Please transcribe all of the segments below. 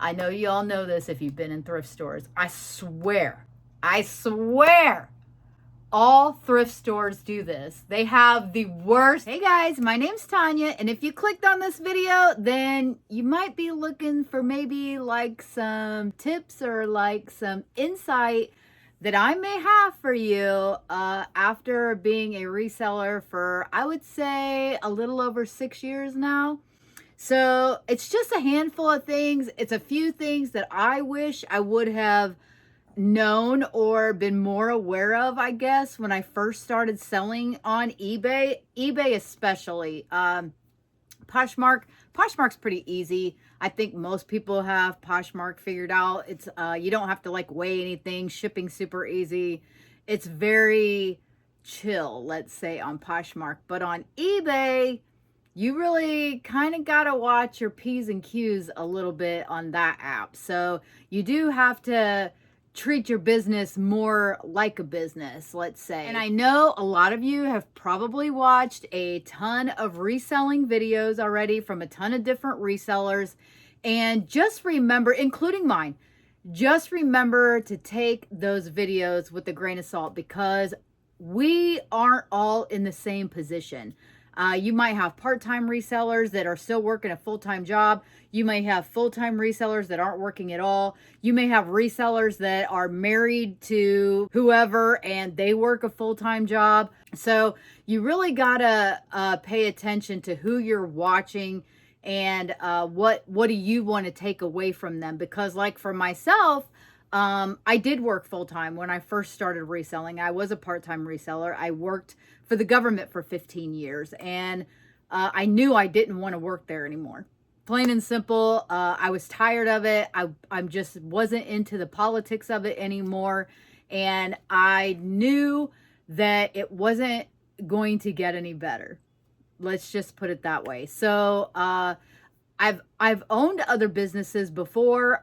I know you all know this if you've been in thrift stores. I swear, all thrift stores do this. They have the worst. Hey guys, my name's Tanya, and if you clicked on this video, then you might be looking for maybe like some tips or like some insight that I may have for you after being a reseller for, I would say, a little over 6 years now. So it's just a handful of things. It's a few things that I wish I would have known or been more aware of, I guess, when I first started selling on eBay especially. Poshmark's pretty easy. I think most people have Poshmark figured out. It's you don't have to like weigh anything. Shipping super easy. It's very chill, let's say, on Poshmark. But on eBay, you really kind of got to watch your P's and Q's a little bit on that app. So you do have to treat your business more like a business, let's say. And I know a lot of you have probably watched a ton of reselling videos already from a ton of different resellers. And just remember, including mine, just remember to take those videos with a grain of salt, because we aren't all in the same position. You might have part-time resellers that are still working a full-time job. You may have full-time resellers that aren't working at all. You may have resellers that are married to whoever and they work a full-time job. So you really gotta pay attention to who you're watching and what do you want to take away from them. Because like for myself, I did work full-time when I first started reselling. I was a part-time reseller. I worked for the government for 15 years, and I knew I didn't want to work there anymore. Plain and simple. I was tired of it. I just wasn't into the politics of it anymore, and I knew that it wasn't going to get any better. Let's just put it that way. So I've owned other businesses before.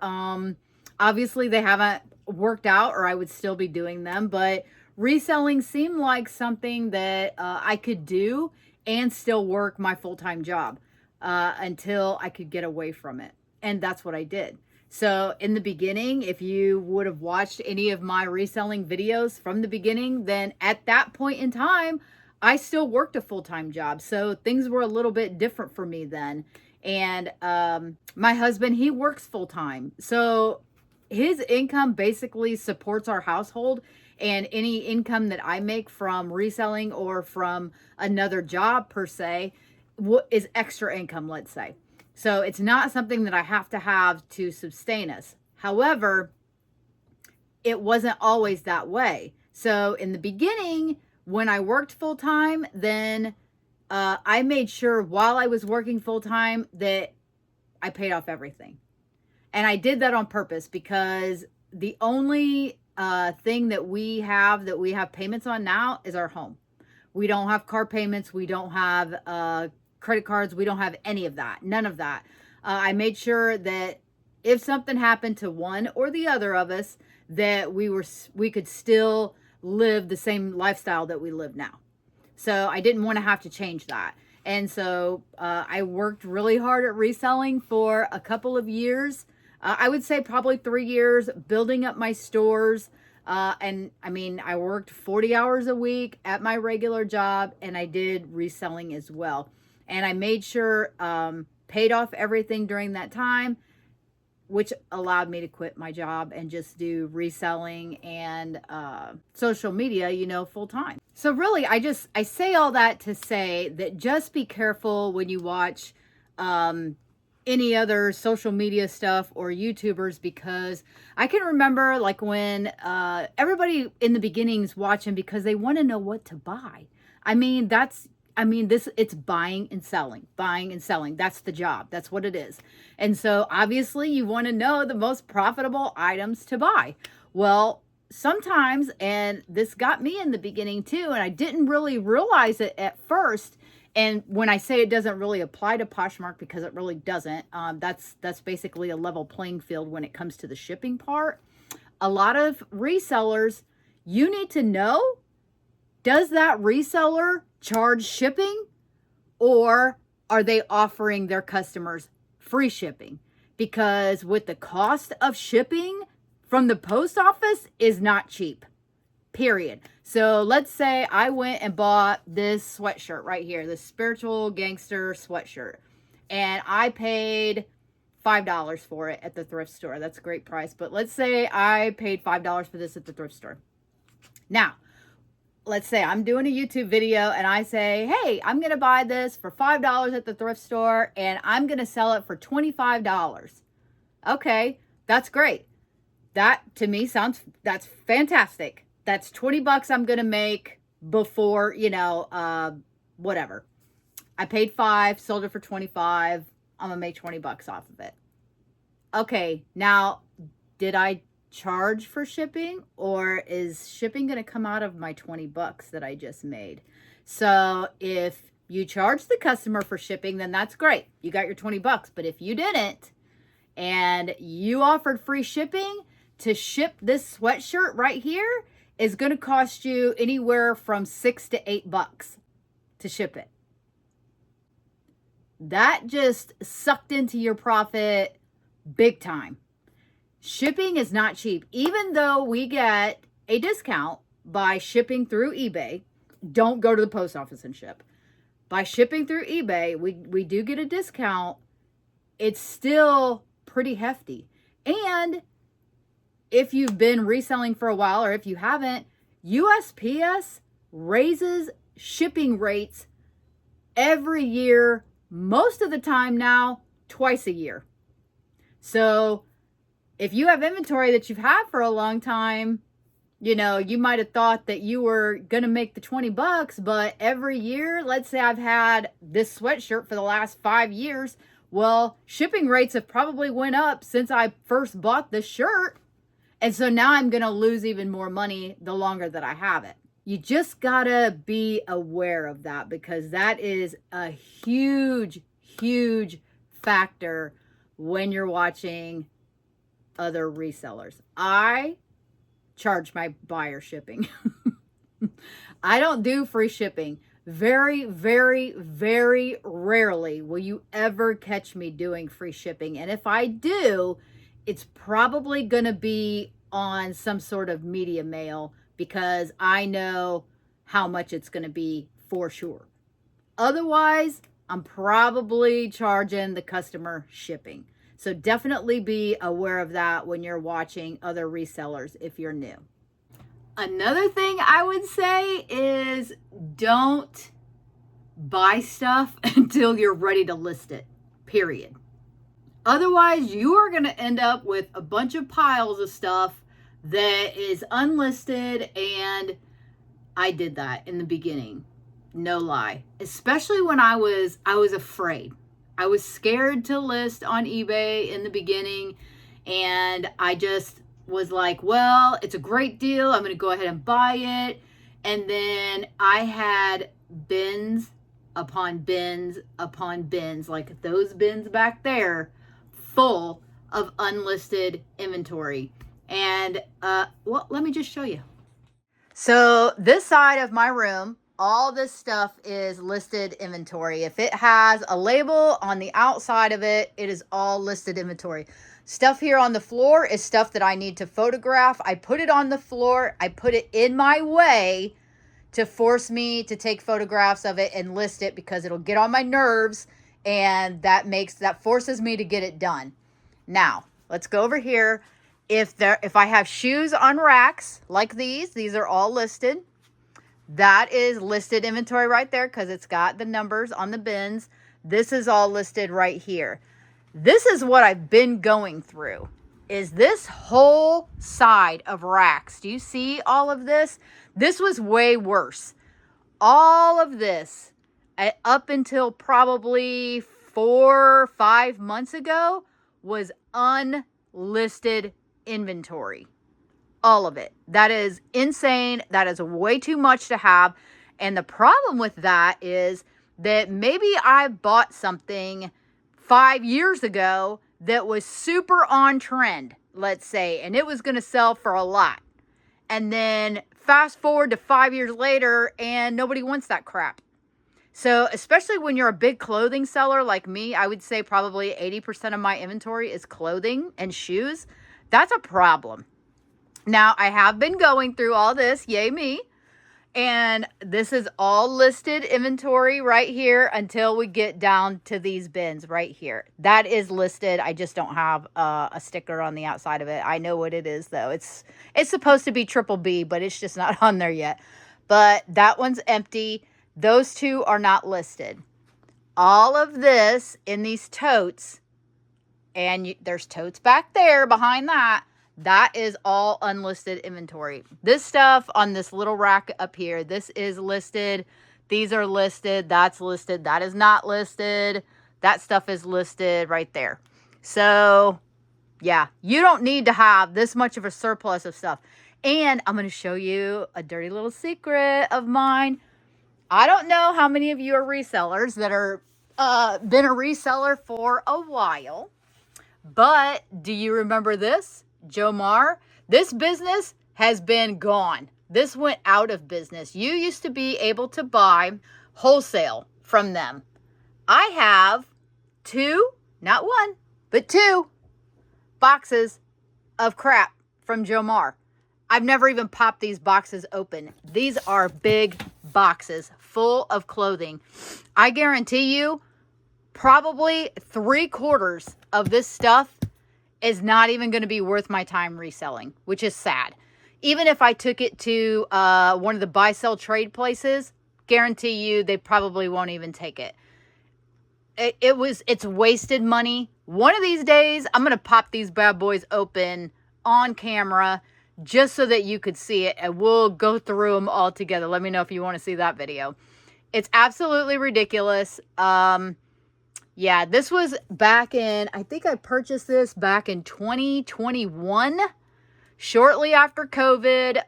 Obviously, they haven't worked out, or I would still be doing them. But reselling seemed like something that I could do and still work my full-time job until I could get away from it. And that's what I did. So in the beginning, if you would have watched any of my reselling videos from the beginning, then at that point in time, I still worked a full-time job. So things were a little bit different for me then. And my husband, he works full-time. So his income basically supports our household, and any income that I make from reselling or from another job per se is extra income, let's say. So it's not something that I have to sustain us. However, it wasn't always that way. So in the beginning, when I worked full-time, then I made sure while I was working full-time that I paid off everything. And I did that on purpose, because the only thing that we have payments on now is our home. We don't have car payments. We don't have credit cards. We don't have any of that. None of that. I made sure that if something happened to one or the other of us, that we could still live the same lifestyle that we live now. So I didn't want to have to change that. And so I worked really hard at reselling for a couple of years. I would say probably 3 years, building up my stores. And I mean, I worked 40 hours a week at my regular job, and I did reselling as well. And I made sure, paid off everything during that time, which allowed me to quit my job and just do reselling and social media, full time. So really, I say all that to say that just be careful when you watch any other social media stuff or YouTubers, because I can remember like when everybody in the beginning's watching because they want to know what to buy. It's buying and selling. That's the job. That's what it is. And so obviously you want to know the most profitable items to buy. Well, sometimes, and this got me in the beginning too, and I didn't really realize it at first. And when I say it doesn't really apply to Poshmark, because it really doesn't, that's basically a level playing field when it comes to the shipping part. A lot of resellers, you need to know, does that reseller charge shipping, or are they offering their customers free shipping? because with the cost of shipping from the post office is not cheap, period. So let's say I went and bought this sweatshirt right here, this Spiritual Gangster sweatshirt, and I paid $5 for it at the thrift store. That's a great price. But let's say I paid $5 for this at the thrift store. Now, let's say I'm doing a YouTube video and I say, hey, I'm going to buy this for $5 at the thrift store and I'm going to sell it for $25. Okay, that's great. That to me that's fantastic. That's 20 bucks I'm going to make before, whatever. I paid 5, sold it for 25. I'm going to make 20 bucks off of it. Okay, now, did I charge for shipping, or is shipping going to come out of my 20 bucks that I just made? So if you charge the customer for shipping, then that's great. You got your 20 bucks. But if you didn't, and you offered free shipping, to ship this sweatshirt right here is going to cost you anywhere from $6 to $8 to ship it. That just sucked into your profit big time. Shipping is not cheap. Even though we get a discount by shipping through eBay, don't go to the post office and ship. By shipping through eBay, we do get a discount. It's still pretty hefty. And if you've been reselling for a while, or if you haven't, USPS raises shipping rates every year, most of the time now, twice a year. So if you have inventory that you've had for a long time, you might have thought that you were going to make the 20 bucks, but every year, let's say I've had this sweatshirt for the last 5 years. Well, shipping rates have probably went up since I first bought this shirt. And so now I'm going to lose even more money the longer that I have it. You just got to be aware of that, because that is a huge, huge factor when you're watching other resellers. I charge my buyer shipping. I don't do free shipping. Very, very, very rarely will you ever catch me doing free shipping. And if I do, it's probably going to be on some sort of media mail, because I know how much it's going to be for sure. Otherwise, I'm probably charging the customer shipping. So definitely be aware of that when you're watching other resellers if you're new. Another thing I would say is don't buy stuff until you're ready to list it, period. Otherwise, you are going to end up with a bunch of piles of stuff that is unlisted, and I did that in the beginning. No lie. Especially when I was afraid. I was scared to list on eBay in the beginning, and I just was like, well, it's a great deal. I'm going to go ahead and buy it. And then I had bins upon bins upon bins, like those bins back there, full of unlisted inventory. And let me just show you. So this side of my room, all this stuff is listed inventory. If it has a label on the outside of it, it is all listed inventory. Stuff here on the floor is stuff that I need to photograph. I put it on the floor. I put it in my way to force me to take photographs of it and list it, because it'll get on my nerves, and that forces me to get it done. Now, let's go over here. If I have shoes on racks like these are all listed. That is listed inventory right there, because it's got the numbers on the bins. This is all listed right here. This is what I've been going through, is this whole side of racks. Do you see all of this? This was way worse. All of this, up until probably 4 or 5 months ago, was unlisted inventory. All of it. That is insane. That is way too much to have. And the problem with that is that maybe I bought something 5 years ago that was super on trend, let's say, and it was going to sell for a lot. And then fast forward to 5 years later, and nobody wants that crap. So especially when you're a big clothing seller like me, I would say probably 80% of my inventory is clothing and shoes. That's a problem. Now, I have been going through all this, yay me, and this is all listed inventory right here until we get down to these bins right here. That is listed. I just don't have a sticker on the outside of it. I know what it is, though. It's supposed to be triple B, but it's just not on there yet. But that one's empty. Those two are not listed. All of this in these totes, and there's totes back there behind that. That is all unlisted inventory. This stuff on this little rack up here, this is listed. These are listed. That's listed. That is not listed. That stuff is listed right there. So, yeah, you don't need to have this much of a surplus of stuff. And I'm going to show you a dirty little secret of mine. I don't know how many of you are resellers that are been a reseller for a while. But do you remember this? Youre, this business has been gone. This went out of business. You used to be able to buy wholesale from them. I have two, not one, but two boxes of crap from Youre. I've never even popped these boxes open. These are big boxes full of clothing. I guarantee you, probably 3/4 of this stuff is not even going to be worth my time reselling, which is sad. Even if I took it to one of the buy, sell, trade places, guarantee you they probably won't even take it. It's wasted money. One of these days, I'm going to pop these bad boys open on camera just so that you could see it, and we'll go through them all together. Let me know if you want to see that video. It's absolutely ridiculous. Yeah, this was back in, I think I purchased this back in 2021, shortly after COVID.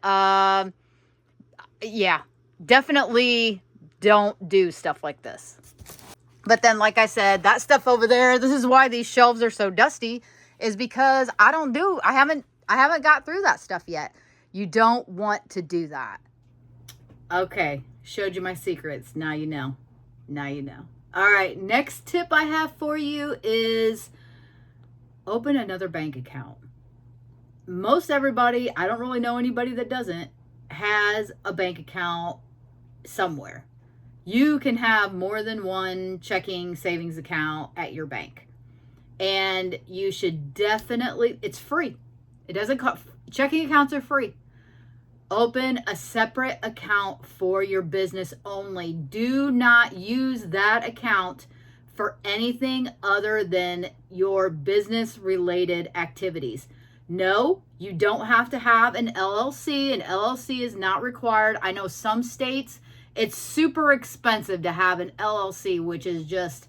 Yeah, definitely don't do stuff like this. But then, like I said, that stuff over there, this is why these shelves are so dusty, is because I haven't got through that stuff yet. You don't want to do that. Okay, showed you my secrets. Now you know. Now you know. All right, next tip I have for you is open another bank account. Most everybody, I don't really know anybody that doesn't, has a bank account somewhere. You can have more than one checking savings account at your bank. And you should definitely, it's free. It doesn't cost, checking accounts are free. Open a separate account for your business only. Do not use that account for anything other than your business related activities. No, you don't have to have an LLC. An LLC is not required. I know some states, it's super expensive to have an LLC, which is just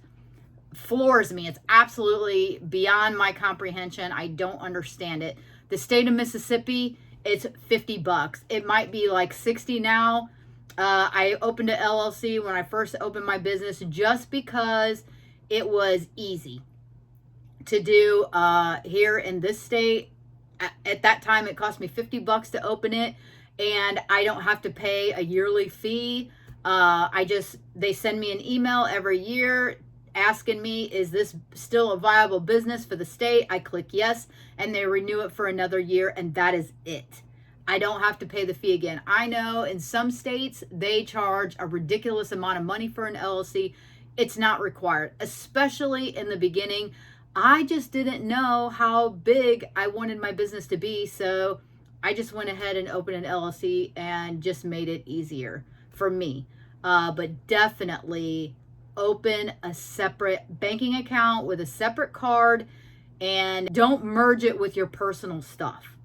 floors me. It's absolutely beyond my comprehension. I don't understand it. The state of Mississippi, it's $50. It might be like 60 now. I opened an LLC when I first opened my business just because it was easy to do here in this state. At that time, it cost me $50 to open it, and I don't have to pay a yearly fee. They send me an email every year asking me, is this still a viable business for the state? I click yes, and they renew it for another year, and that is it. I don't have to pay the fee again. I know in some states they charge a ridiculous amount of money for an LLC. It's not required, especially in the beginning. I just didn't know how big I wanted my business to be, so I just went ahead and opened an LLC and just made it easier for me. But definitely open a separate banking account with a separate card, and don't merge it with your personal stuff.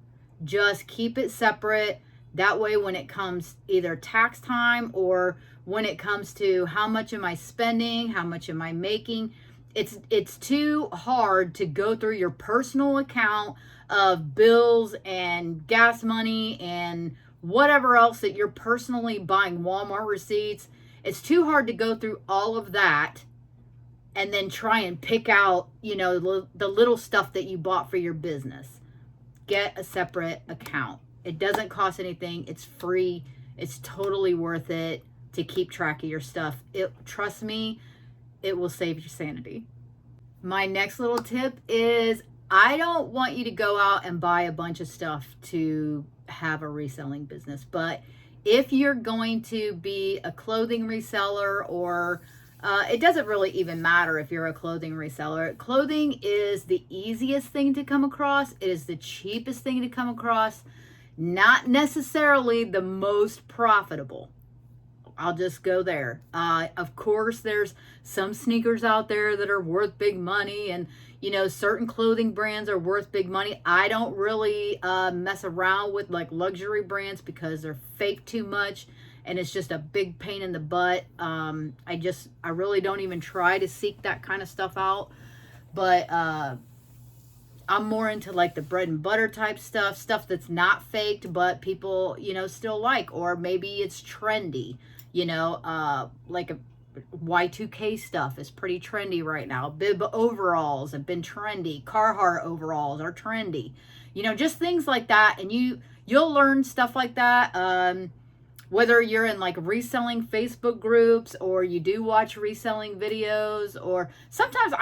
Just keep it separate. That way, when it comes either tax time or when it comes to how much am I spending, how much am I making, it's too hard to go through your personal account of bills and gas money and whatever else that you're personally buying, Walmart receipts. It's too hard to go through all of that and then try and pick out, the little stuff that you bought for your business. Get a separate account. It doesn't cost anything. It's free. It's totally worth it. to keep track of your stuff. Trust me, it will save your sanity. My next little tip is, I don't want you to go out and buy a bunch of stuff to have a reselling business. But if you're going to be a clothing reseller, or it doesn't really even matter if you're a clothing reseller. Clothing is the easiest thing to come across. It is the cheapest thing to come across. Not necessarily the most profitable. I'll just go there. Of course, there's some sneakers out there that are worth big money, and certain clothing brands are worth big money. I don't really mess around with like luxury brands because they're fake too much, and it's just a big pain in the butt. I really don't even try to seek that kind of stuff out. But I'm more into like the bread and butter type stuff that's not faked, but people, still like, or maybe it's trendy. Like a Y2K stuff is pretty trendy right now. Bib overalls have been trendy. Carhartt overalls are trendy. Just things like that. And you'll learn stuff like that. Whether you're in like reselling Facebook groups, or you do watch reselling videos, or sometimes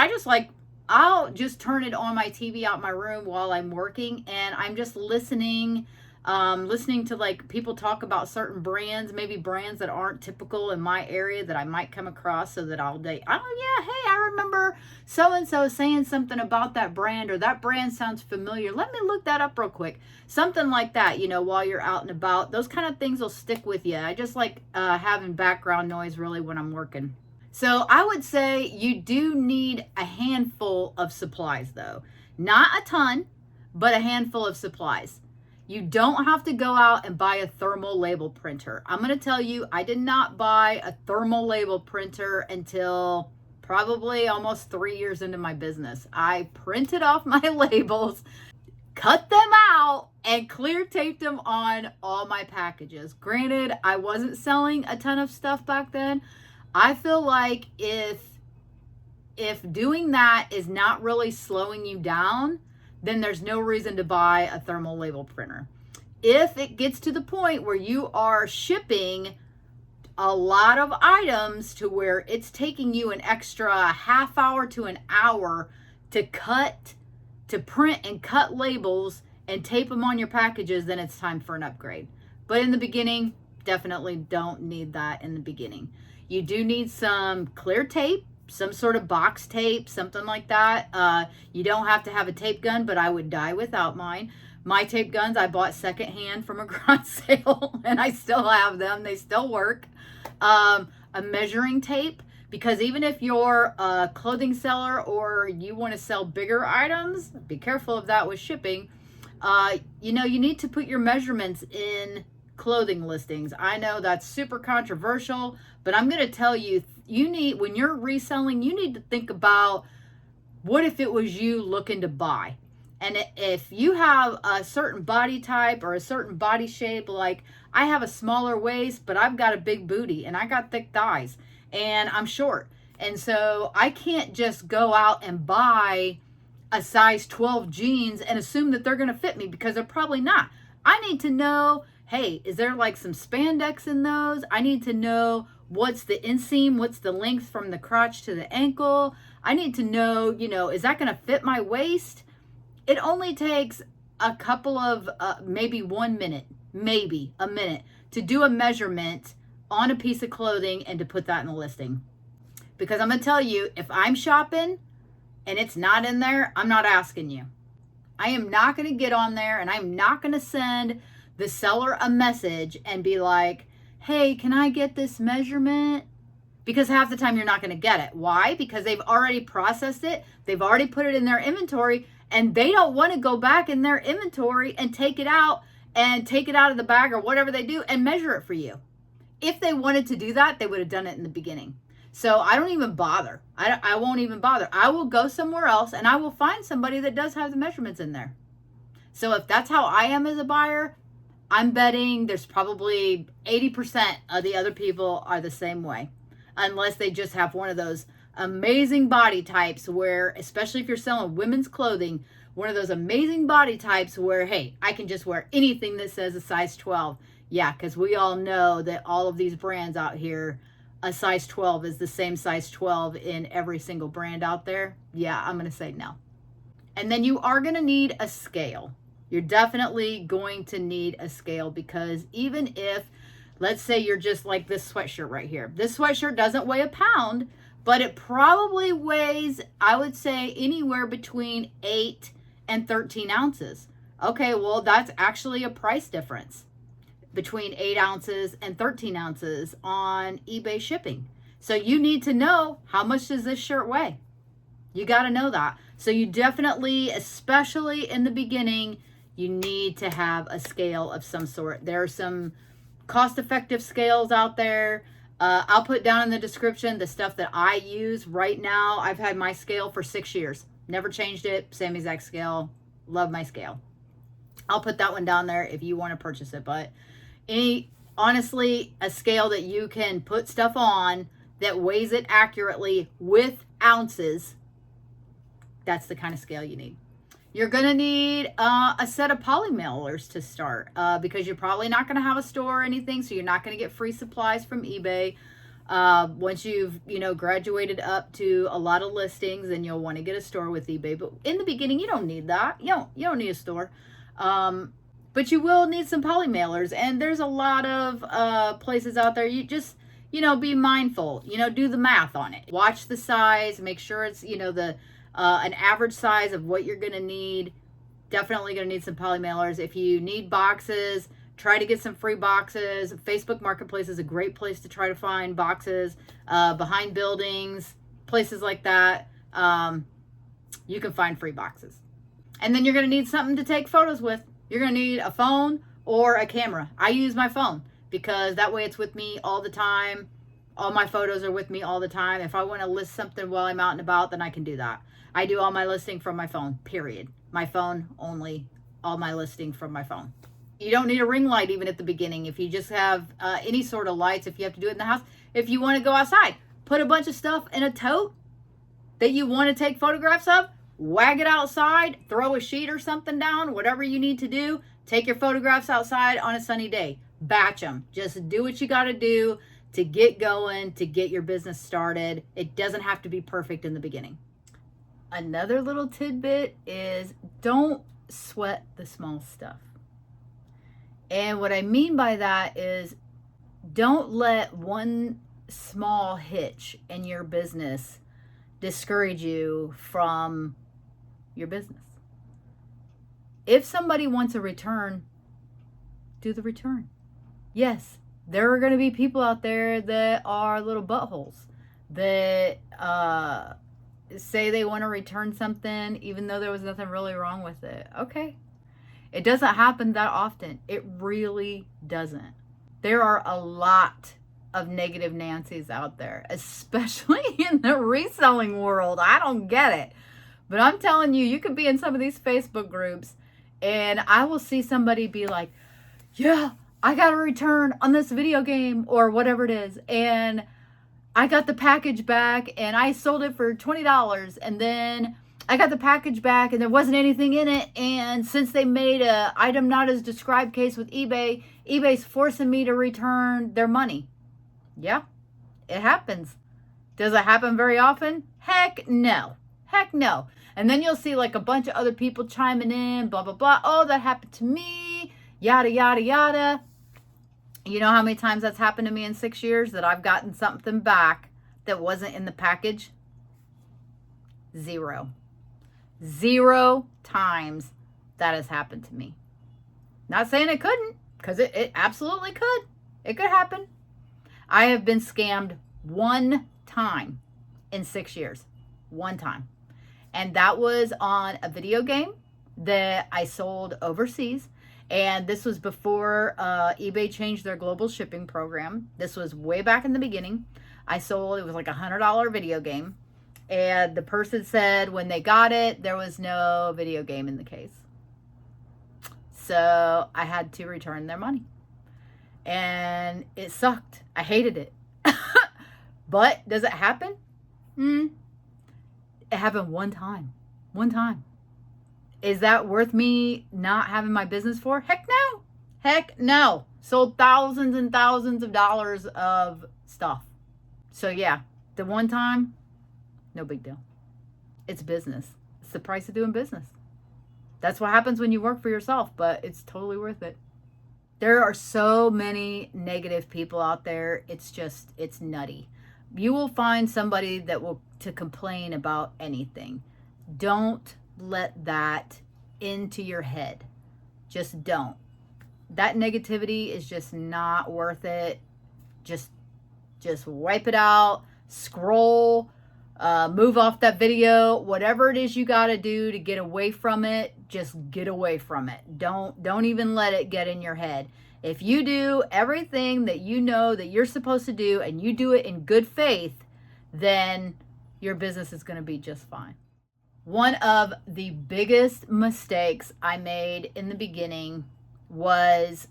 I'll just turn it on my TV out my room while I'm working, and I'm just listening to like people talk about certain brands, maybe brands that aren't typical in my area that I might come across, so that I'll hey, I remember so-and-so saying something about that brand, or that brand sounds familiar. Let me look that up real quick. Something like that, while you're out and about. Those kind of things will stick with you. I just like having background noise really when I'm working. So I would say you do need a handful of supplies though. Not a ton, but a handful of supplies. You don't have to go out and buy a thermal label printer. I'm going to tell you, I did not buy a thermal label printer until probably almost 3 years into my business. I printed off my labels, cut them out, and clear taped them on all my packages. Granted, I wasn't selling a ton of stuff back then. I feel like if doing that is not really slowing you down, then there's no reason to buy a thermal label printer. If it gets to the point where you are shipping a lot of items to where it's taking you an extra half hour to an hour to print and cut labels and tape them on your packages, then it's time for an upgrade. But in the beginning, definitely don't need that in the beginning. You do need some clear tape, some sort of box tape, something like that. You don't have to have a tape gun, but I would die without mine. My tape guns I bought secondhand from a garage sale, and I still have them. They still work. A measuring tape, because even if you're a clothing seller or you want to sell bigger items, be careful of that with shipping. You need to put your measurements in clothing listings. I know that's super controversial, but I'm going to tell you, when you're reselling, you need to think about, what if it was you looking to buy? And if you have a certain body type or a certain body shape, like I have a smaller waist, but I've got a big booty and I got thick thighs and I'm short. And so I can't just go out and buy a size 12 jeans and assume that they're going to fit me, because they're probably not. I need to know, hey, is there like some spandex in those? I need to know what's the inseam, what's the length from the crotch to the ankle. I need to know, is that going to fit my waist? It only takes a couple of, maybe 1 minute, maybe a minute, to do a measurement on a piece of clothing and to put that in the listing. Because I'm going to tell you, if I'm shopping and it's not in there, I'm not asking you. I am not going to get on there, and I'm not going to send the seller a message and be like, hey, can I get this measurement? Because half the time you're not going to get it. Why? Because they've already processed it. They've already put it in their inventory, and they don't want to go back in their inventory and take it out of the bag or whatever they do and measure it for you. If they wanted to do that, they would have done it in the beginning. So I don't even bother. I won't even bother. I will go somewhere else and I will find somebody that does have the measurements in there. So if that's how I am as a buyer, I'm betting there's probably 80% of the other people are the same way. Unless they just have one of those amazing body types where, especially if you're selling women's clothing, one of those amazing body types where, hey, I can just wear anything that says a size 12. Yeah, because we all know that all of these brands out here, a size 12 is the same size 12 in every single brand out there. Yeah, I'm going to say no. And then you are going to need a scale. You're definitely going to need a scale, because even if, let's say you're just like this sweatshirt right here. This sweatshirt doesn't weigh a pound, but it probably weighs, I would say, anywhere between 8 and 13 ounces. Okay, well, that's actually a price difference between 8 ounces and 13 ounces on eBay shipping. So you need to know, how much does this shirt weigh? You got to know that. So you definitely, especially in the beginning, you need to have a scale of some sort. There are some cost-effective scales out there. I'll put down in the description the stuff that I use right now. I've had my scale for 6 years. Never changed it. Same exact scale. Love my scale. I'll put that one down there if you want to purchase it. But honestly, a scale that you can put stuff on that weighs it accurately with ounces, that's the kind of scale you need. You're going to need a set of poly mailers to start, because you're probably not going to have a store or anything, so you're not going to get free supplies from eBay. Once you've, graduated up to a lot of listings, then you'll want to get a store with eBay. But in the beginning, you don't need that. You don't need a store. But you will need some poly mailers, and there's a lot of places out there. You just, be mindful, do the math on it. Watch the size, make sure it's, an average size of what you're going to need. Definitely going to need some poly mailers. If you need boxes, try to get some free boxes. Facebook Marketplace is a great place to try to find boxes. Behind buildings, places like that, you can find free boxes. And then you're going to need something to take photos with. You're going to need a phone or a camera. I use my phone because that way it's with me all the time. All my photos are with me all the time. If I want to list something while I'm out and about, then I can do that. I do all my listing from my phone, period. My phone only, all my listing from my phone. You don't need a ring light even at the beginning. If you just have any sort of lights, if you have to do it in the house, if you want to go outside, put a bunch of stuff in a tote that you want to take photographs of, wag it outside, throw a sheet or something down, whatever you need to do. Take your photographs outside on a sunny day. Batch them. Just do what you got to do to get going, to get your business started. It doesn't have to be perfect in the beginning. Another little tidbit is don't sweat the small stuff. And what I mean by that is don't let one small hitch in your business discourage you from your business. If somebody wants a return, do the return. Yes, there are going to be people out there that are little buttholes that say they want to return something even though there was nothing really wrong with it. Okay. It doesn't happen that often. It really doesn't. There are a lot of negative Nancys out there, especially in the reselling world. I don't get it. But I'm telling you, you could be in some of these Facebook groups and I will see somebody be like, yeah, I got a return on this video game or whatever it is. And I got the package back and I sold it for $20. And then I got the package back and there wasn't anything in it. And since they made a item not as described case with eBay, eBay's forcing me to return their money. Yeah, it happens. Does it happen very often? Heck no. Heck no. And then you'll see like a bunch of other people chiming in, blah, blah, blah. Oh, that happened to me. Yada, yada, yada. You know how many times that's happened to me in 6 years that I've gotten something back that wasn't in the package? 0. 0 times that has happened to me. Not saying it couldn't, because it absolutely could. It could happen. I have been scammed 1 time in 6 years. 1 time. And that was on a video game that I sold overseas. And this was before eBay changed their global shipping program. This was way back in the beginning. I sold, it was like a $100 video game. And the person said when they got it, there was no video game in the case. So I had to return their money. And it sucked. I hated it. But does it happen? It happened 1 time. 1 time. Is that worth me not having my business for? Heck no. Heck no. Sold thousands and thousands of dollars of stuff. So yeah, the one time, no big deal. It's business. It's the price of doing business. That's what happens when you work for yourself, but it's totally worth it. There are so many negative people out there. It's nutty. You will find somebody that will to complain about anything. Don't let that into your head. Just don't. That negativity is just not worth it. Just wipe it out. Scroll. Move off that video. Whatever it is you got to do to get away from it, just get away from it. Don't even let it get in your head. If you do everything that you know that you're supposed to do and you do it in good faith, then your business is going to be just fine. One of the biggest mistakes I made in the beginning was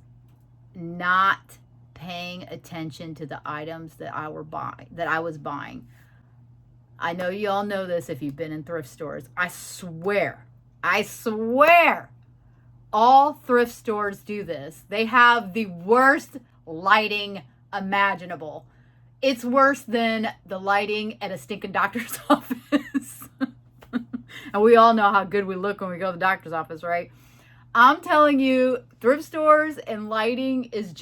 not paying attention to the items that I was buying. I know you all know this if you've been in thrift stores. I swear, all thrift stores do this. They have the worst lighting imaginable. It's worse than the lighting at a stinking doctor's office. And we all know how good we look when we go to the doctor's office, right? I'm telling you, thrift stores and lighting is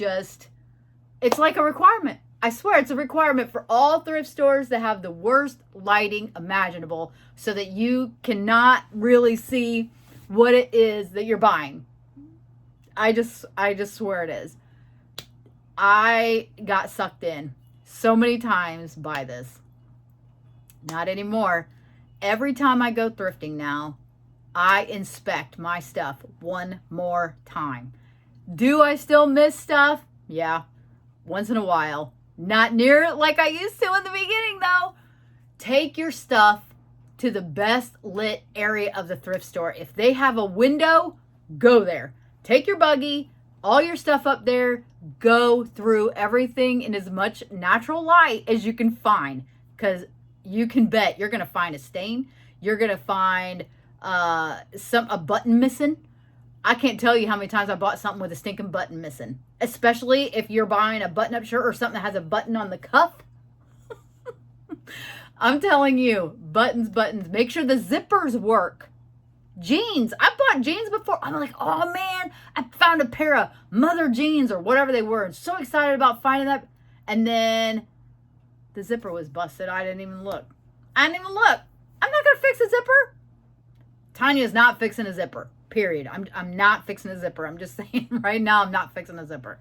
it's like a requirement. I swear it's a requirement for all thrift stores to have the worst lighting imaginable so that you cannot really see what it is that you're buying. I just swear it is. I got sucked in so many times by this. Not anymore. Every time I go thrifting now, I inspect my stuff one more time. Do I still miss stuff? Yeah, once in a while. Not near like I used to in the beginning, though. Take your stuff to the best lit area of the thrift store. If they have a window, go there. Take your buggy, all your stuff up there. Go through everything in as much natural light as you can find. Because you can bet you're going to find a stain. You're going to find a button missing. I can't tell you how many times I bought something with a stinking button missing. Especially if you're buying a button-up shirt or something that has a button on the cuff. I'm telling you, buttons. Make sure the zippers work. Jeans. I bought jeans before. I'm like, oh man, I found a pair of mother jeans or whatever they were. I'm so excited about finding that. And then the zipper was busted. I didn't even look. I'm not going to fix a zipper. Tanya's not fixing a zipper. Period. I'm not fixing a zipper. I'm just saying right now I'm not fixing a zipper.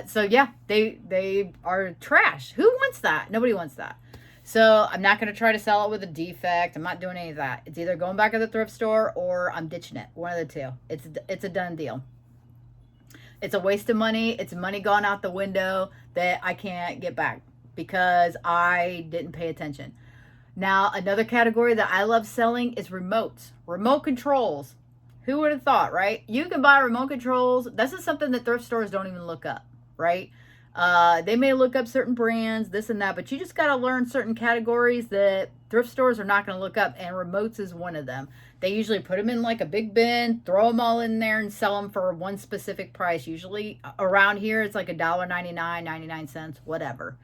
So yeah, they are trash. Who wants that? Nobody wants that. So I'm not going to try to sell it with a defect. I'm not doing any of that. It's either going back to the thrift store or I'm ditching it. One of the two. It's a done deal. It's a waste of money. It's money gone out the window that I can't get back because I didn't pay attention. Now, another category that I love selling is remotes. Remote controls. Who would have thought, right? You can buy remote controls. This is something that thrift stores don't even look up, right? They may look up certain brands, this and that, but you just got to learn certain categories that thrift stores are not going to look up, and remotes is one of them. They usually put them in like a big bin, throw them all in there, and sell them for one specific price. Usually around here, it's like $1.99, 99 cents, whatever.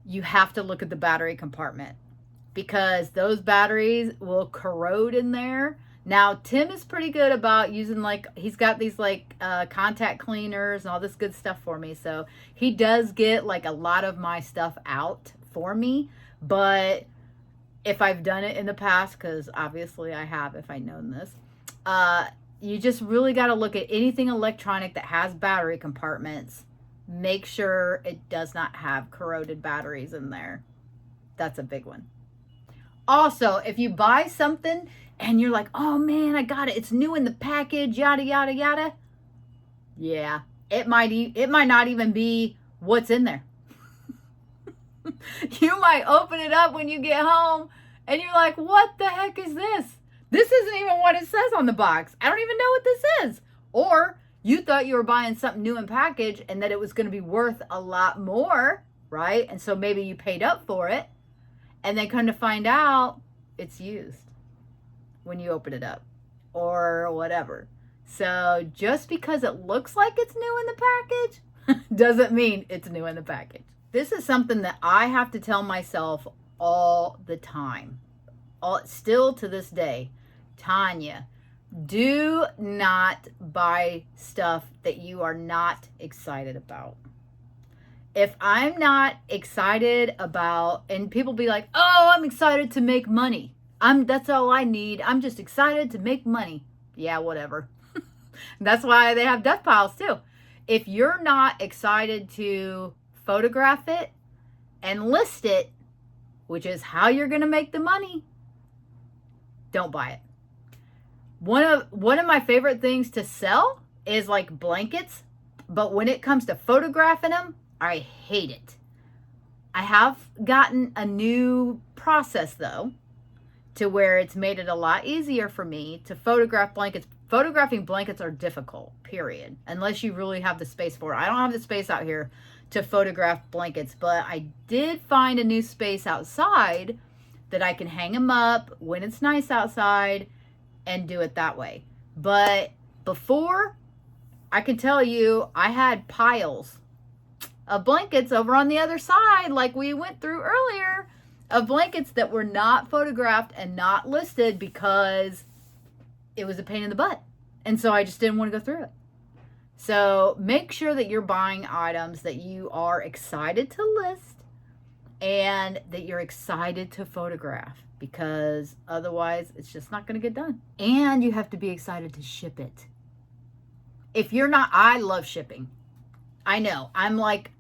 You have to look at the battery compartment because those batteries will corrode in there. Now, Tim is pretty good about using, he's got these, contact cleaners and all this good stuff for me. So he does get, a lot of my stuff out for me. But if I've done it in the past, because obviously I have if I'd known this, you just really got to look at anything electronic that has battery compartments. Make sure it does not have corroded batteries in there. That's a big one. Also, if you buy something and you're like, oh man, I got it. It's new in the package, yada, yada, yada. Yeah, it might not even be what's in there. You might open it up when you get home and you're like, what the heck is this? This isn't even what it says on the box. I don't even know what this is. Or you thought you were buying something new in package and that it was going to be worth a lot more, right? And so maybe you paid up for it and then come to find out it's used when you open it up or whatever. So just because it looks like it's new in the package doesn't mean it's new in the package. This is something that I have to tell myself all the time. Still to this day. Tanya, do not buy stuff that you are not excited about. If I'm not excited about, and people be like, oh, I'm excited to make money. That's all I need. I'm just excited to make money. Yeah, whatever. That's why they have death piles too. If you're not excited to photograph it and list it, which is how you're going to make the money, don't buy it. One of my favorite things to sell is like blankets, but when it comes to photographing them, I hate it. I have gotten a new process though, to where it's made it a lot easier for me to photograph blankets. Photographing blankets are difficult, period, unless you really have the space for it. I don't have the space out here to photograph blankets, but I did find a new space outside that I can hang them up when it's nice outside and do it that way. But before, I can tell you, I had piles of blankets over on the other side, like we went through earlier, of blankets that were not photographed and not listed because it was a pain in the butt. And so I just didn't want to go through it. So make sure that you're buying items that you are excited to list and that you're excited to photograph, because otherwise it's just not going to get done. And you have to be excited to ship it. If you're not, I love shipping. I know I'm like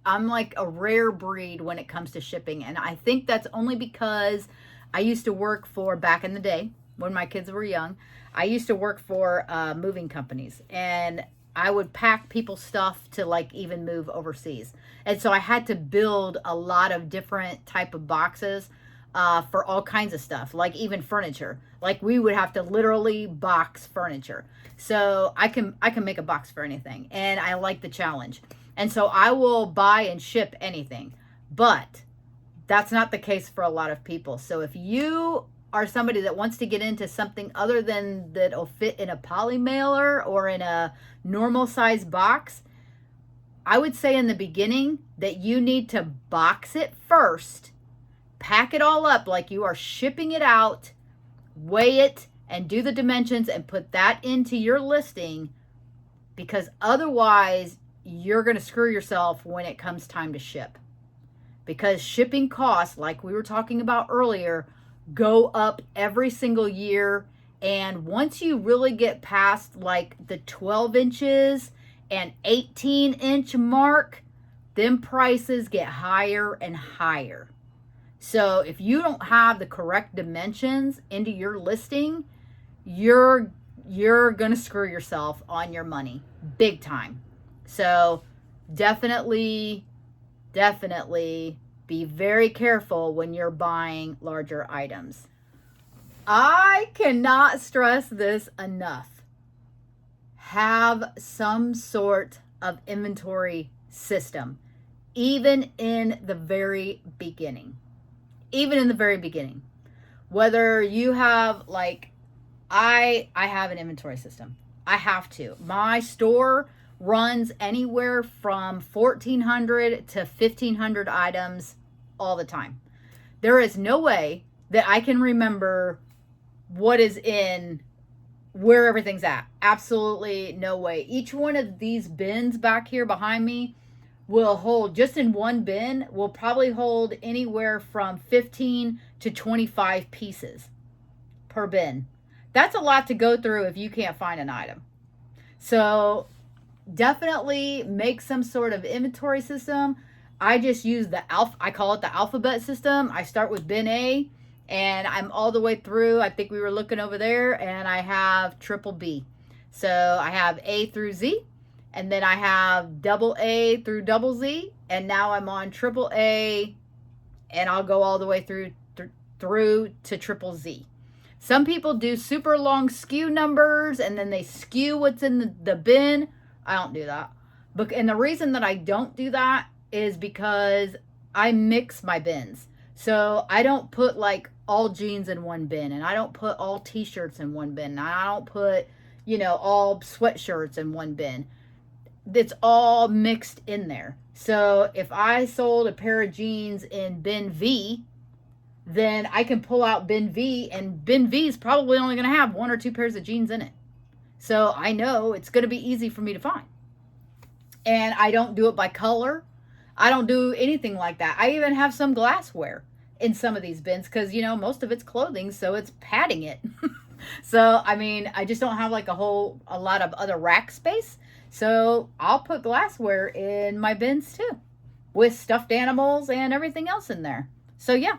a rare breed when it comes to shipping. And I think that's only because I used to work for, back in the day when my kids were young, I used to work for moving companies, and I would pack people's stuff to like even move overseas. And so I had to build a lot of different type of boxes for all kinds of stuff, like even furniture. Like we would have to literally box furniture. So I can make a box for anything, and I like the challenge. And so I will buy and ship anything. But that's not the case for a lot of people. So if you are somebody that wants to get into something other than that'll fit in a poly mailer or in a normal size box, I would say in the beginning that you need to box it first, pack it all up like you are shipping it out, weigh it and do the dimensions and put that into your listing, because otherwise you're going to screw yourself when it comes time to ship. Because shipping costs, like we were talking about earlier, go up every single year. And once you really get past like the 12 inches and 18-inch mark, then prices get higher and higher. So if you don't have the correct dimensions into your listing, you're going to screw yourself on your money big time. So definitely be very careful when you're buying larger items. I cannot stress this enough. Have some sort of inventory system, even in the very beginning. Even in the very beginning. Whether you have like, I have an inventory system. I have to. My store runs anywhere from 1,400 to 1,500 items all the time. There is no way that I can remember what is in where everything's at. Absolutely no way. Each one of these bins back here behind me will hold, just in one bin, will probably hold anywhere from 15 to 25 pieces per bin. That's a lot to go through if you can't find an item. So definitely make some sort of inventory system. I just use I call it the alphabet system. I start with bin A and I'm all the way through. I think we were looking over there, and I have triple B. So I have A through Z, and then I have double A through double Z, and now I'm on triple A, and I'll go all the way through to triple Z. Some people do super long SKU numbers, and then they skew what's in the bin. I don't do that. And the reason that I don't do that is because I mix my bins. So I don't put like all jeans in one bin, and I don't put all t-shirts in one bin, and I don't put, all sweatshirts in one bin. It's all mixed in there. So if I sold a pair of jeans in bin V, then I can pull out bin V, and bin V is probably only going to have 1 or 2 pairs of jeans in it. So I know it's going to be easy for me to find. And I don't do it by color. I don't do anything like that. I even have some glassware in some of these bins because, most of it's clothing, so it's padding it. So, I just don't have like a lot of other rack space. So I'll put glassware in my bins too, with stuffed animals and everything else in there. So yeah,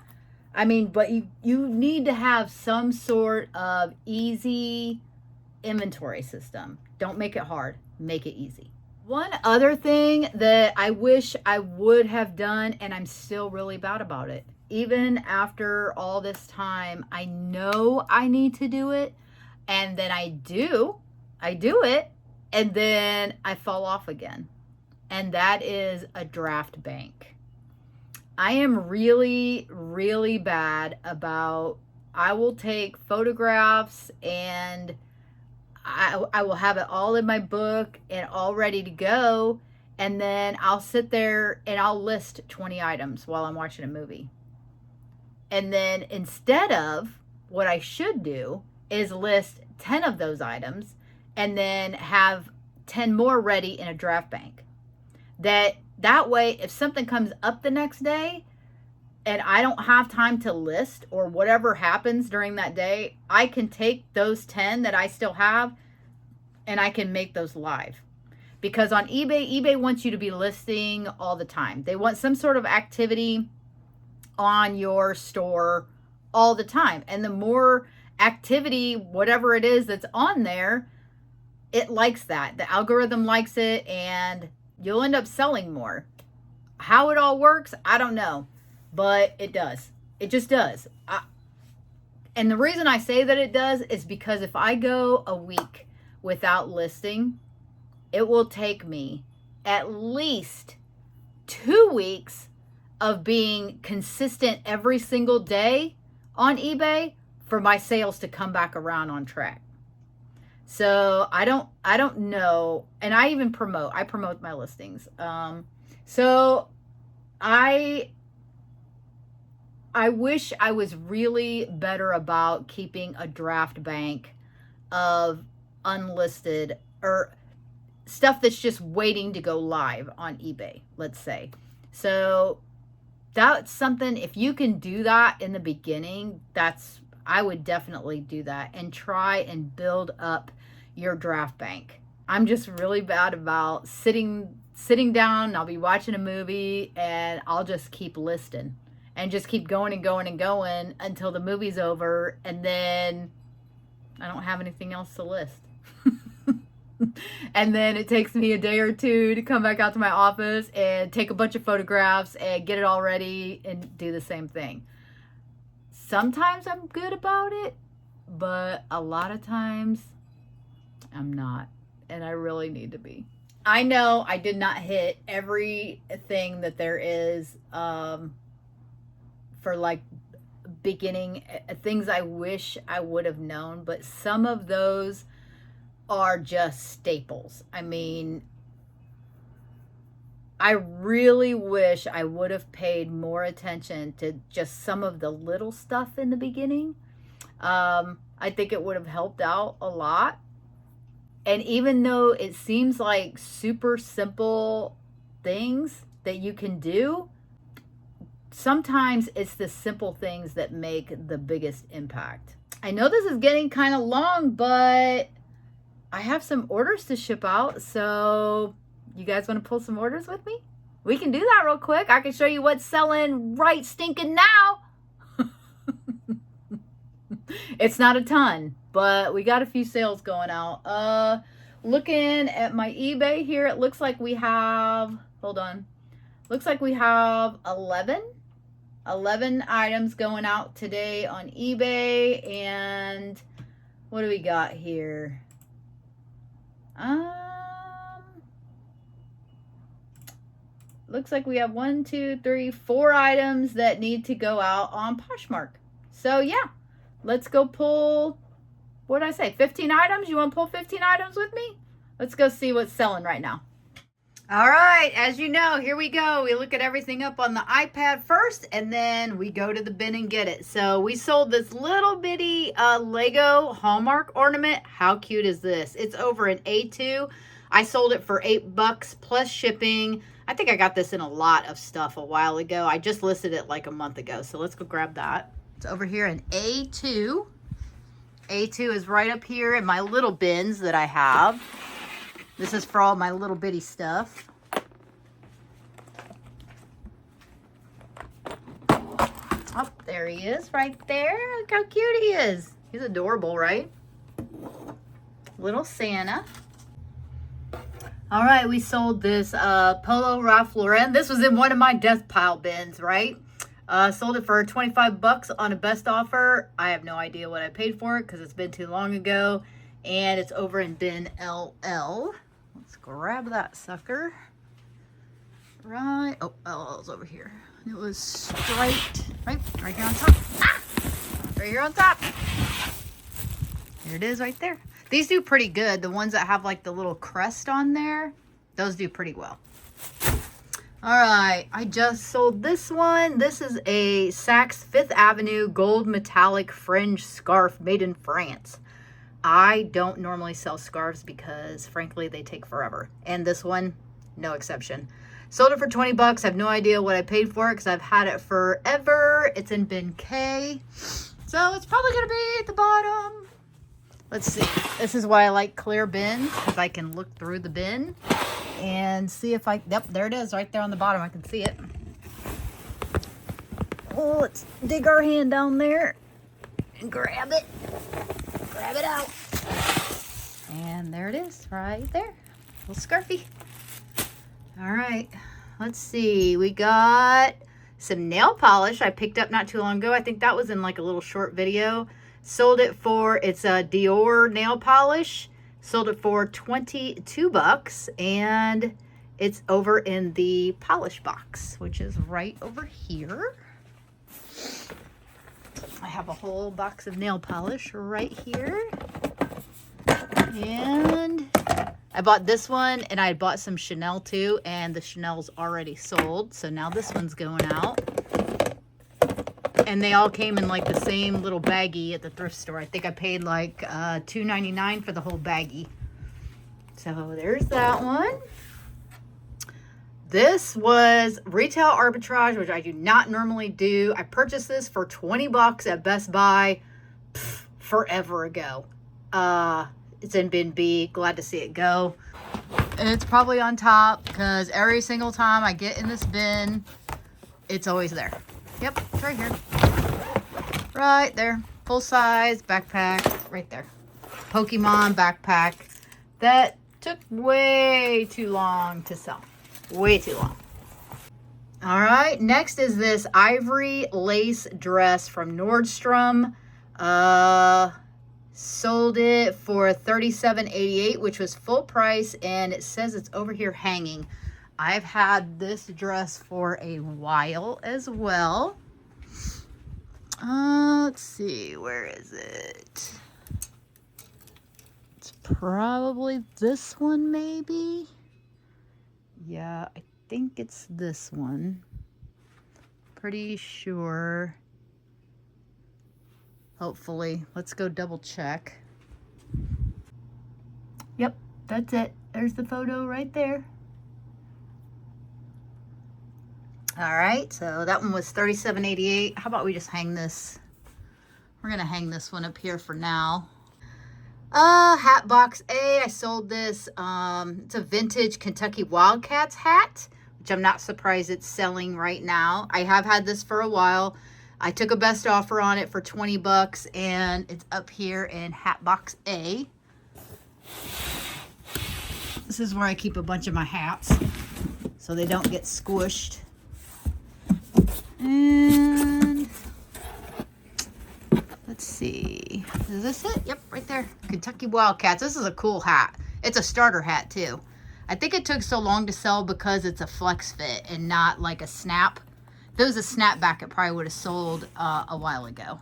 but you need to have some sort of easy inventory system. Don't make it hard, make it easy. One other thing that I wish I would have done, and I'm still really bad about it, even after all this time, I know I need to do it, and then I do it, and then I fall off again. And that is a draft bank. I am really, really bad about, I will take photographs and I will have it all in my book and all ready to go. And then I'll sit there and I'll list 20 items while I'm watching a movie. And then instead of, what I should do is list 10 of those items and then have 10 more ready in a draft bank. That way, if something comes up the next day and I don't have time to list, or whatever happens during that day, I can take those 10 that I still have and I can make those live. Because on eBay wants you to be listing all the time. They want some sort of activity on your store all the time. And the more activity, whatever it is that's on there, it likes that. The algorithm likes it, and you'll end up selling more. How it all works, I don't know, but it does. It just does. And the reason I say that it does is because if I go a week without listing, it will take me at least 2 weeks of being consistent every single day on eBay for my sales to come back around on track. So I don't know. And I promote my listings. So I wish I was really better about keeping a draft bank of unlisted or stuff that's just waiting to go live on eBay, let's say. So that's something, if you can do that in the beginning, I would definitely do that and try and build up your draft bank. I'm just really bad about sitting down, I'll be watching a movie and I'll just keep listing and just keep going and going and going until the movie's over, and then I don't have anything else to list. And then it takes me a day or two to come back out to my office and take a bunch of photographs and get it all ready and do the same thing. Sometimes I'm good about it, but a lot of times I'm not, and I really need to be. I know I did not hit everything that there is for like beginning things I wish I would have known, but some of those are just staples. I really wish I would have paid more attention to just some of the little stuff in the beginning. I think it would have helped out a lot. And even though it seems like super simple things that you can do, sometimes it's the simple things that make the biggest impact. I know this is getting kind of long, but I have some orders to ship out. So you guys want to pull some orders with me? We can do that real quick. I can show you what's selling right stinking now. It's not a ton, but we got a few sales going out. Looking at my eBay here, it looks like we have, looks like we have 11 items going out today on eBay. And what do we got here? Looks like we have 1, 2, 3, 4 items that need to go out on Poshmark. So yeah, let's go pull what did I say? 15 items? You want to pull 15 items with me? Let's go see what's selling right now. All right, as you know, here we go. We look at everything up on the iPad first, and then we go to the bin and get it. So we sold this little bitty Lego Hallmark ornament. How cute is this? It's over an A2. I sold it for $8 plus shipping. I think I got this in a lot of stuff a while ago. I just listed it like a month ago. So let's go grab that. It's over here in A2. A2 is right up here in my little bins that I have. This is for all my little bitty stuff. Oh, there he is right there. Look how cute he is. He's adorable, right? Little Santa. All right, we sold this Polo Ralph Lauren. This was in one of my death pile bins, right? Sold it for $25 on a best offer. I have no idea what I paid for it because it's been too long ago. And it's over in bin LL. Let's grab that sucker. Right. Oh, LL's over here. It was straight. Right here on top. Ah! Right here on top. Here it is right there. These do pretty good. The ones that have like the little crest on there, those do pretty well. All right, I just sold this one. This is a Saks Fifth Avenue gold metallic fringe scarf made in France. I don't normally sell scarves because frankly, they take forever. And this one, no exception. Sold it for $20. I have no idea what I paid for it because I've had it forever. It's in bin K. So it's probably gonna be at the bottom. Let's see. This is why I like clear bins, because I can look through the bin and see if I, yep, there it is right there on the bottom. I can see it. Oh, let's dig our hand down there and grab it. Grab it out. And there it is right there. Little scarfy. All right. Let's see. We got some nail polish I picked up not too long ago. I think that was in like a little short video. Sold it for, it's a Youre nail polish. Sold it for $22 and it's over in the polish box, which is right over here. I have a whole box of nail polish right here. And I bought this one and I bought some Chanel too, and the Chanel's already sold. So now this one's going out. And they all came in like the same little baggie at the thrift store. I think I paid like $2.99 for the whole baggie. So there's that one. This was retail arbitrage, which I do not normally do. I purchased this for $20 at Best Buy forever ago. It's in bin B. Glad to see it go. It's probably on top because every single time I get in this bin, it's always there. Yep, it's right here. Right there. Full size backpack right there. Pokemon backpack. That took way too long to sell. Way too long. All right, next is this ivory lace dress from Nordstrom. Sold it for $37.88, which was full price, and it says it's over here hanging. I've had this dress for a while as well. Let's see, where is it? It's probably this one, maybe. Yeah, I think it's this one. Pretty sure. Hopefully. Let's go double check. Yep, that's it. There's the photo right there. All right, so that one was $37.88. How about we just hang this? We're gonna hang this one up here for now. Hat box A, I sold this. It's a vintage Kentucky Wildcats hat, which I'm not surprised it's selling right now. I have had this for a while. I took a best offer on it for $20 and it's up here in hat box A. This is where I keep a bunch of my hats so they don't get squished. And let's see, is this it? Yep, right there. Kentucky Wildcats. This is a cool hat. It's a starter hat too. I think it took so long to sell because it's a flex fit and not like a snap. If it was a snapback, it probably would have sold a while ago.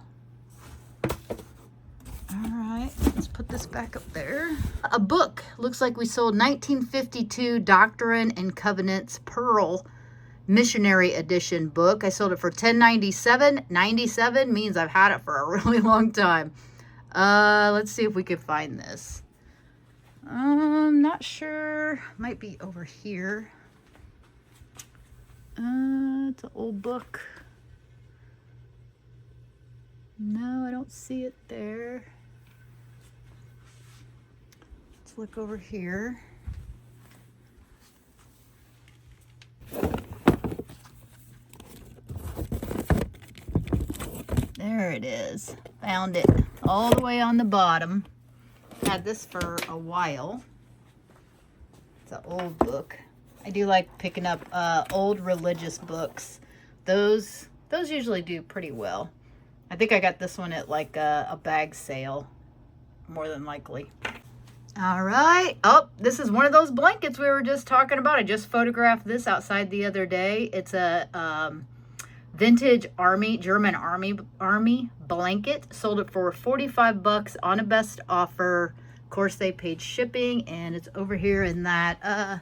All right. right, let's put this back up there. A book. Looks like we sold 1952 Doctrine and Covenants Pearl Missionary Edition book. I sold it for $10.97. 97 means I've had it for a really long time. Let's see if we can find this. Not sure. Might be over here. It's an old book. No, I don't see it there. Let's look over here. There it is. Found it all the way on the bottom. Had this for a while. It's an old book. I do like picking up old religious books. Those usually do pretty well. I think I got this one at like a bag sale, more than likely. All right. Oh, this is one of those blankets we were just talking about. I just photographed this outside the other day. It's a vintage German army blanket. Sold it for 45 bucks on a best offer. Of course, they paid shipping, and it's over here in that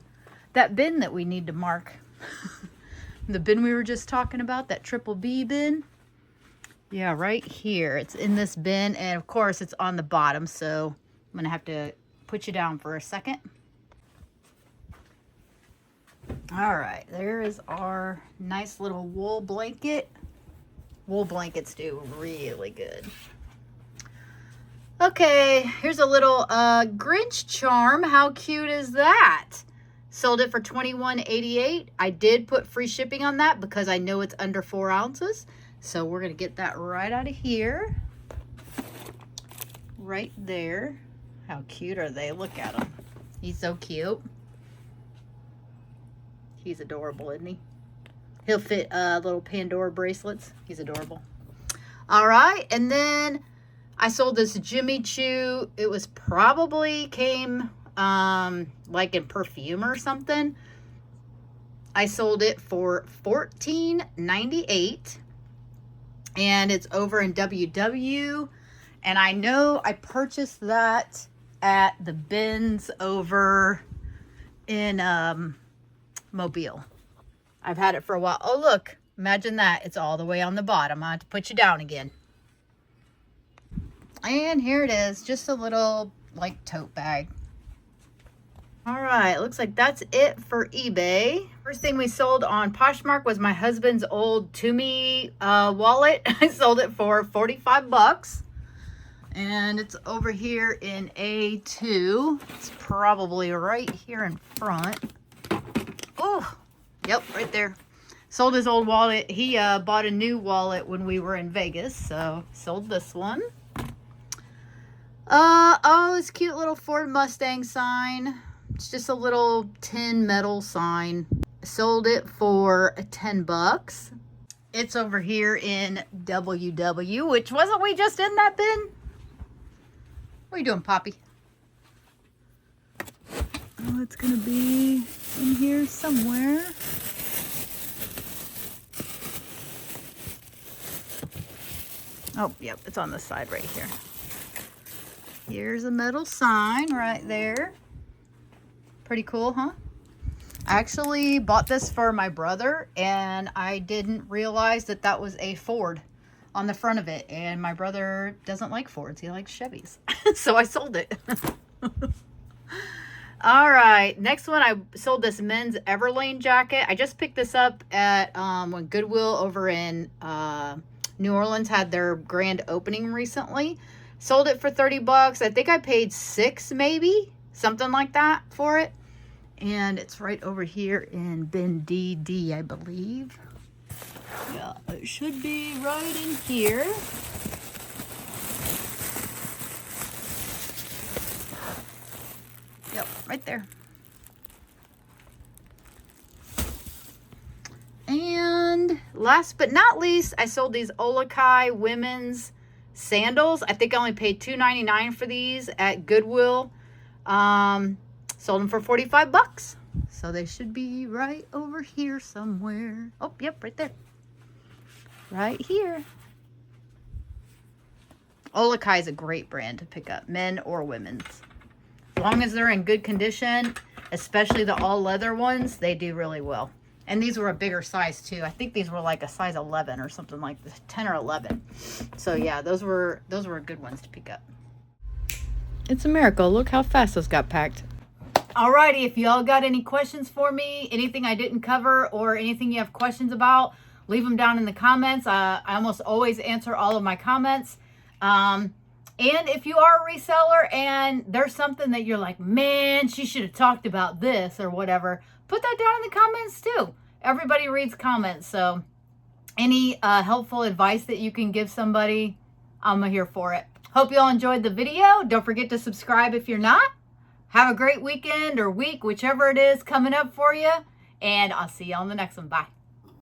bin that we need to mark. The bin we were just talking about, that triple B bin. Yeah, right here. It's in this bin, and of course, it's on the bottom, so I'm gonna have to put you down for a second. All right, there is our nice little wool blanket. Wool blankets do really good. Okay, here's a little Grinch charm. How cute is that? Sold it for $21.88. I did put free shipping on that because I know it's under 4 ounces. So we're going to get that right out of here. Right there. How cute are they? Look at him. He's so cute. He's adorable, isn't he? He'll fit little Pandora bracelets. He's adorable. All right. And then I sold this Jimmy Choo. It was probably came like in perfume or something. I sold it for $14.98. And it's over in WW. And I know I purchased that at the bins over in Mobile. I've had it for a while. Oh, look. Imagine that. It's all the way on the bottom. I have to put you down again. And here it is. Just a little, like, tote bag. All right. Looks like that's it for eBay. First thing we sold on Poshmark was my husband's old Toomey wallet. I sold it for 45 bucks. And it's over here in A2. It's probably right here in front. Oh, yep, right there. Sold his old wallet. He bought a new wallet when we were in Vegas, so sold this one. Oh, this cute little Ford Mustang sign. It's just a little tin metal sign. Sold it for 10 bucks. It's over here in WW, which wasn't we just in that bin? What are you doing, Poppy? Oh, it's gonna be in here somewhere. Oh, yep, it's on the side right here. Here's a metal sign right there. Pretty cool, huh? I actually bought this for my brother, and I didn't realize that that was a Ford on the front of it. And my brother doesn't like Fords. He likes Chevys. So I sold it. All right. Next one, I sold this men's Everlane jacket. I just picked this up at when Goodwill over in New Orleans had their grand opening recently. Sold it for 30 bucks. I think I paid $6 maybe, something like that for it. And it's right over here in bin DD, I believe. Yeah, it should be right in here. Yep, right there. And last but not least, I sold these Olakai women's sandals. I think I only paid $2.99 for these at Goodwill. Sold them for 45 bucks. So they should be right over here somewhere. Oh, yep, right there. Right here. Olakai is a great brand to pick up, men or women's. As long as they're in good condition, especially the all leather ones, they do really well. And these were a bigger size too. I think these were like a size 11 or something like this, 10 or 11. So yeah, those were good ones to pick up. It's a miracle. Look how fast those got packed. Alrighty, if y'all got any questions for me, anything I didn't cover or anything you have questions about, leave them down in the comments. I almost always answer all of my comments. And if you are a reseller and there's something that you're like, man, she should have talked about this or whatever, put that down in the comments too. Everybody reads comments, so any helpful advice that you can give somebody, I'm here for it. Hope you all enjoyed the video. Don't forget to subscribe if you're not. Have a great weekend or week, whichever it is coming up for you. And I'll see you on the next one. Bye.